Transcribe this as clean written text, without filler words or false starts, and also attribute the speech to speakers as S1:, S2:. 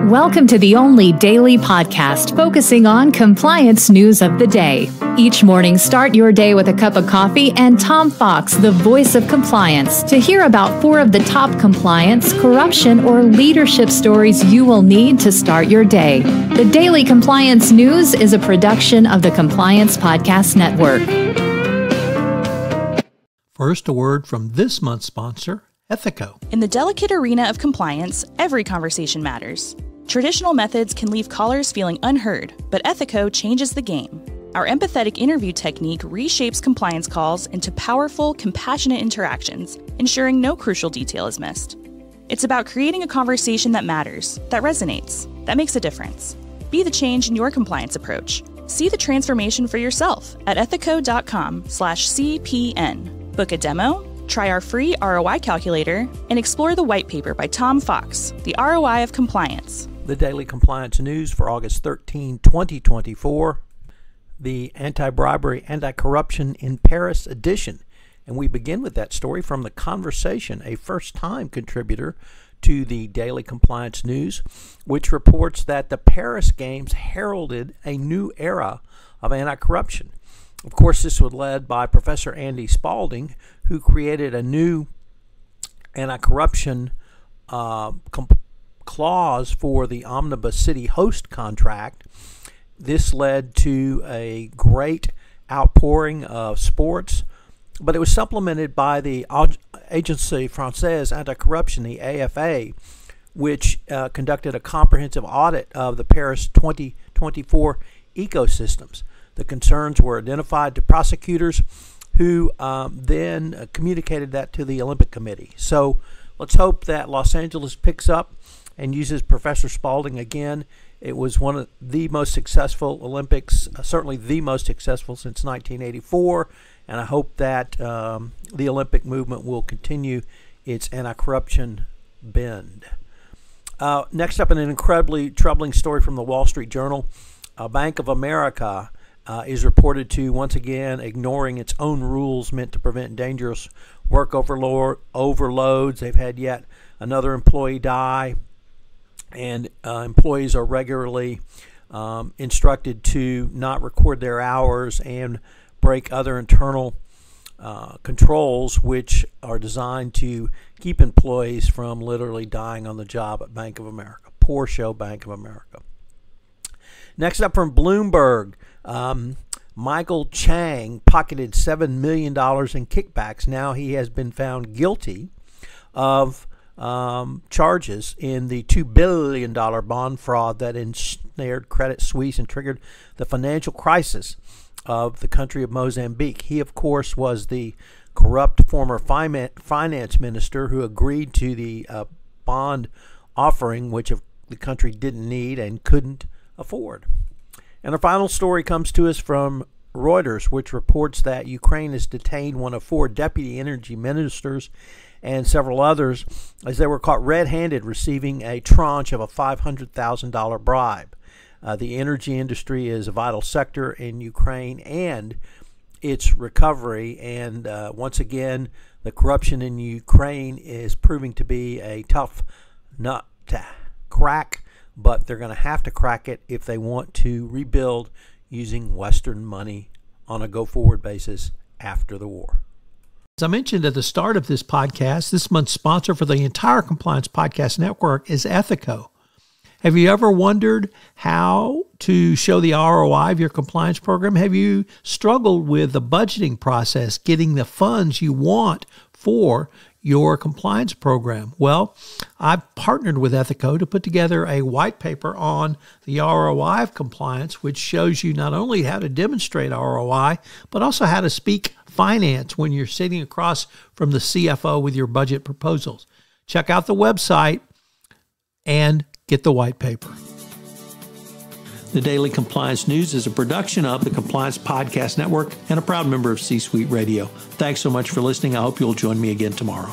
S1: Welcome to the only daily podcast focusing on compliance news of the day. Each morning, start your day with a cup of coffee and Tom Fox, the voice of compliance, to hear about 4 of the top compliance, corruption, or leadership stories you will need to start your day. The Daily Compliance News is a production of the Compliance Podcast Network.
S2: First, a word from this month's sponsor, Ethico.
S3: In the delicate arena of compliance, every conversation matters. Traditional methods can leave callers feeling unheard, but Ethico changes the game. Our empathetic interview technique reshapes compliance calls into powerful, compassionate interactions, ensuring no crucial detail is missed. It's about creating a conversation that matters, that resonates, that makes a difference. Be the change in your compliance approach. See the transformation for yourself at ethico.com/CPN. Book a demo, try our free ROI calculator, and explore the white paper by Tom Fox, The ROI of Compliance.
S2: The Daily Compliance News for August 13, 2024, the Anti-Bribery, Anti-Corruption in Paris edition. And we begin with that story from The Conversation, a first-time contributor to the Daily Compliance News, which reports that the Paris Games heralded a new era of anti-corruption. Of course, this was led by Professor Andy Spalding, who created a new anti-corruption clause for the Omnibus City Host contract. This led to a great outpouring of sports, but it was supplemented by the Agence Française Anti-Corruption, the AFA, which conducted a comprehensive audit of the Paris 2024 ecosystems. The concerns were identified to prosecutors who then communicated that to the Olympic Committee. So let's hope that Los Angeles picks up and uses Professor Spalding again. It was one of the most successful Olympics, certainly the most successful since 1984, and I hope that the Olympic movement will continue its anti-corruption bend. Next up, an incredibly troubling story from the Wall Street Journal. Bank of America is reported to once again ignoring its own rules meant to prevent dangerous work overloads. They've had yet another employee die, and employees are regularly instructed to not record their hours and break other internal controls which are designed to keep employees from literally dying on the job at Bank of America. Poor show, Bank of America. Next up from Bloomberg, Michael Chang pocketed $7 million in kickbacks. Now he has been found guilty of charges in the $2 billion bond fraud that ensnared Credit Suisse and triggered the financial crisis of the country of Mozambique. He, of course, was the corrupt former finance minister who agreed to the bond offering, which the country didn't need and couldn't afford. And our final story comes to us from Reuters, which reports that Ukraine has detained one of 4 deputy energy ministers and several others as they were caught red-handed receiving a tranche of a $500,000 bribe. The energy industry is a vital sector in Ukraine and its recovery, and once again, the corruption in Ukraine is proving to be a tough nut to crack, but they're going to have to crack it if they want to rebuild using Western money on a go-forward basis after the war. As I mentioned at the start of this podcast, this month's sponsor for the entire Compliance Podcast Network is Ethico. Have you ever wondered how to show the ROI of your compliance program? Have you struggled with the budgeting process, getting the funds you want for your compliance program? Well, I've partnered with Ethico to put together a white paper on the ROI of compliance, which shows you not only how to demonstrate ROI, but also how to speak finance when you're sitting across from the CFO with your budget proposals. Check out the website and get the white paper. The Daily Compliance News is a production of the Compliance Podcast Network and a proud member of C-Suite Radio. Thanks so much for listening. I hope you'll join me again tomorrow.